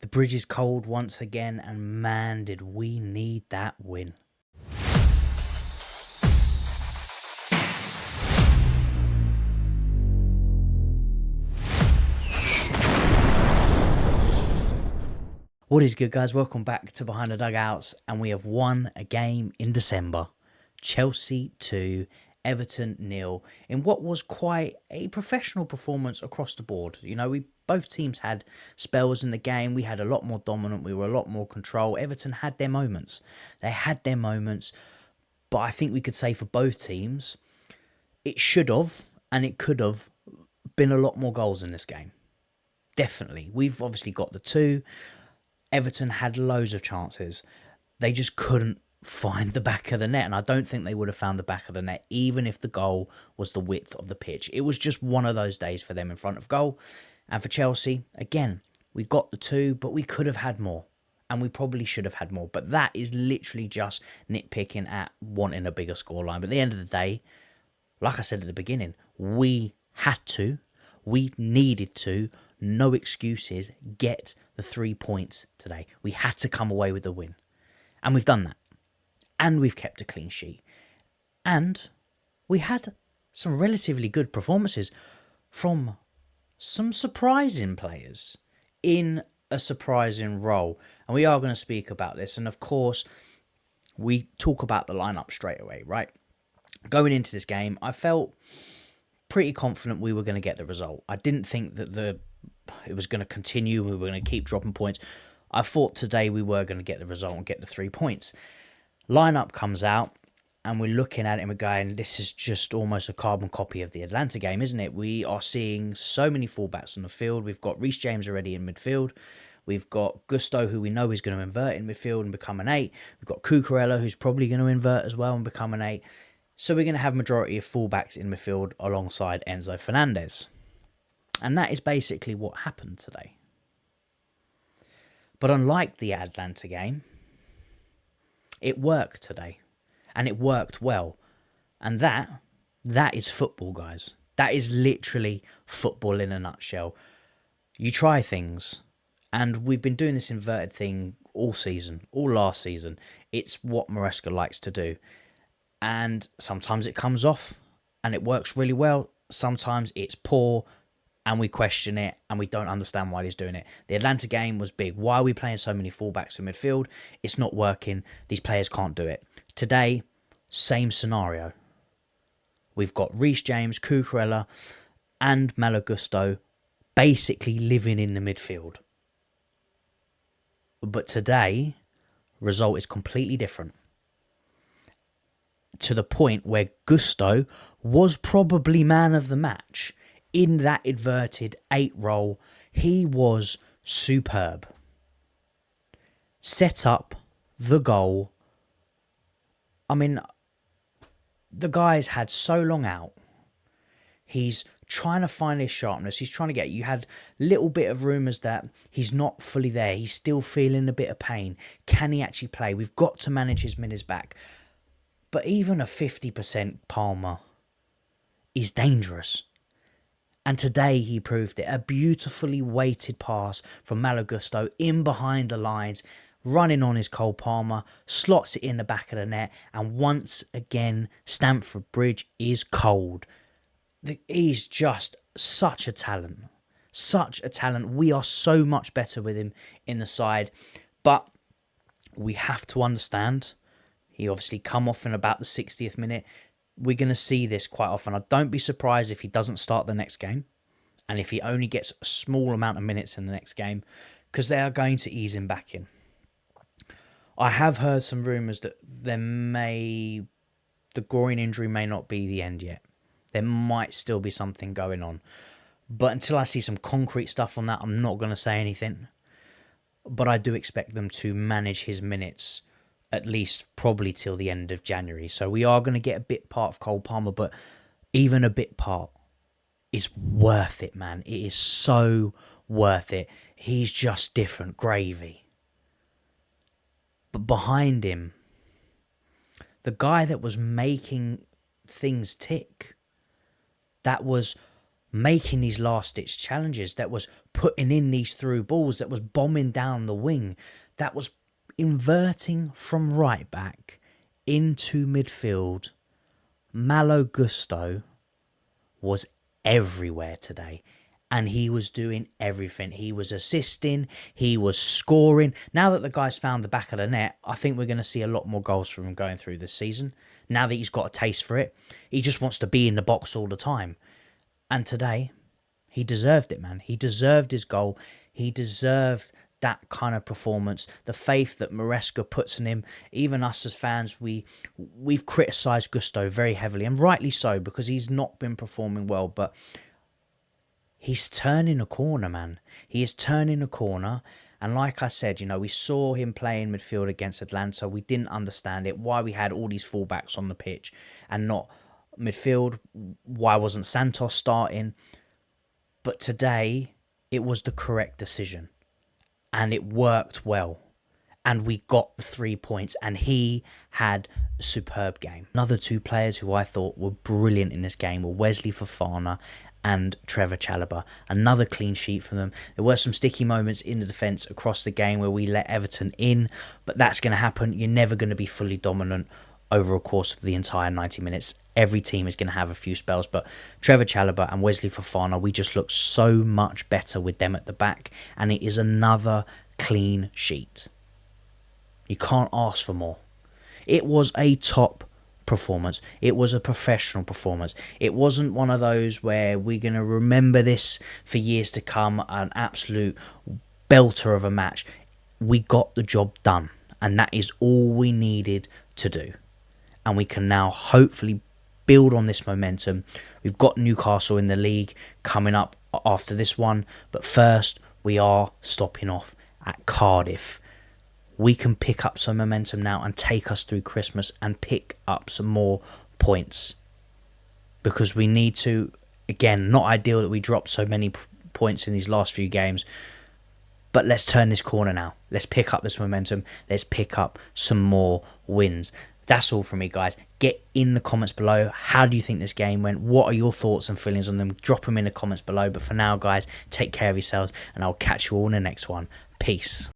The bridge is cold once again, and man, did we need that win. What is good, guys? Welcome back to Behind the Dugouts, and we have won a game in December. Chelsea 2, Everton 0, in what was quite a professional performance across the board. You know, both teams had spells in the game. We had a lot more dominant. We were a lot more control. Everton had their moments. They had their moments, but I think we could say for both teams, it should have and it could have been a lot more goals in this game. Definitely. We've obviously got the two. Everton had loads of chances. They just couldn't find the back of the net, and I don't think they would have found the back of the net even if the goal was the width of the pitch. It was just one of those days for them in front of goal. And for Chelsea, again, we got the two, but we could have had more, and we probably should have had more. But that is literally just nitpicking at wanting a bigger scoreline. But at the end of the day, like I said at the beginning, we had to, we needed to, no excuses, get the 3 points today. We had to come away with the win. And we've done that. And we've kept a clean sheet. And we had some relatively good performances from some surprising players in a surprising role. And we are going to speak about this. And of course, we talk about the lineup straight away, right? Going into this game, I felt pretty confident we were going to get the result. I didn't think that it was going to continue. We were going to keep dropping points. I thought today we were going to get the result and get the 3 points. Lineup comes out and we're looking at it and we're going, this is just almost a carbon copy of the Atlanta game, isn't it? We are seeing so many fullbacks on the field. We've got Reece James already in midfield. We've got Gusto, who we know is going to invert in midfield and become an 8. We've got Cucurella, who's probably going to invert as well and become an 8. So we're going to have majority of fullbacks in midfield alongside Enzo Fernandez. And that is basically what happened today. But unlike the Atlanta game, it worked today. And it worked well. And that is football, guys. That is literally football in a nutshell. You try things. And we've been doing this inverted thing all season, all last season. It's what Maresca likes to do. And sometimes it comes off and it works really well. Sometimes it's poor and we question it and we don't understand why he's doing it. The Atlanta game was big. Why are we playing so many fullbacks in midfield? It's not working. These players can't do it. Today, same scenario. We've got Reece James, Cucurella and Malo Gusto basically living in the midfield. But today, result is completely different. To the point where Gusto was probably man of the match in that inverted 8 role. He was superb. Set up the goal. I mean, the guy's had so long out. He's trying to find his sharpness. He's trying to get... You had a little bit of rumours that he's not fully there. He's still feeling a bit of pain. Can he actually play? We've got to manage his minutes back. But even a 50% Palmer is dangerous. And today he proved it. A beautifully weighted pass from Malo Gusto in behind the lines, running on his Cole Palmer, slots it in the back of the net. And once again, Stamford Bridge is cold. He's just such a talent. Such a talent. We are so much better with him in the side. But we have to understand... He obviously come off in about the 60th minute. We're going to see this quite often. I don't be surprised if he doesn't start the next game. And if he only gets a small amount of minutes in the next game. Because they are going to ease him back in. I have heard some rumours that the groin injury may not be the end yet. There might still be something going on. But until I see some concrete stuff on that, I'm not going to say anything. But I do expect them to manage his minutes at least probably till the end of January. So we are going to get a bit part of Cole Palmer, but even a bit part is worth it, man. It is so worth it. He's just different gravy. But behind him, the guy that was making things tick, that was making these last-ditch challenges, that was putting in these through balls, that was bombing down the wing, that was inverting from right back into midfield. Malo Gusto was everywhere today, and he was doing everything. He was assisting, he was scoring. Now that the guy's found the back of the net, I think we're going to see a lot more goals from him going through this season. Now that he's got a taste for it, he just wants to be in the box all the time. And today, he deserved it, man. He deserved his goal. He deserved that kind of performance. The faith that Maresca puts in him. Even us as fans, we've criticised Gusto very heavily, and rightly so, because he's not been performing well. But he's turning a corner, man. He is turning a corner. And like I said, we saw him playing midfield against Atlanta. We didn't understand it. Why we had all these fullbacks on the pitch and not midfield. Why wasn't Santos starting? But today, it was the correct decision. And it worked well. And we got the 3 points. And he had a superb game. Another two players who I thought were brilliant in this game were Wesley Fofana and Trevor Chalobah. Another clean sheet for them. There were some sticky moments in the defence across the game where we let Everton in, but that's going to happen. You're never going to be fully dominant over a course of the entire 90 minutes. Every team is going to have a few spells, but Trevor Chalobah and Wesley Fofana, we just look so much better with them at the back, and it is another clean sheet. You can't ask for more. It was a top performance. It was a professional performance. It wasn't one of those where we're going to remember this for years to come, an absolute belter of a match. We got the job done, and that is all we needed to do. And we can now hopefully build on this momentum. We've got Newcastle in the league coming up after this one, but first we are stopping off at Cardiff. We can pick up some momentum now and take us through Christmas and pick up some more points, because we need to. Again, not ideal that we dropped so many points in these last few games, but let's turn this corner now. Let's pick up this momentum. Let's pick up some more wins. That's all from me, guys. Get in the comments below. How do you think this game went? What are your thoughts and feelings on them? Drop them in the comments below. But for now, guys, take care of yourselves, and I'll catch you all in the next one. Peace.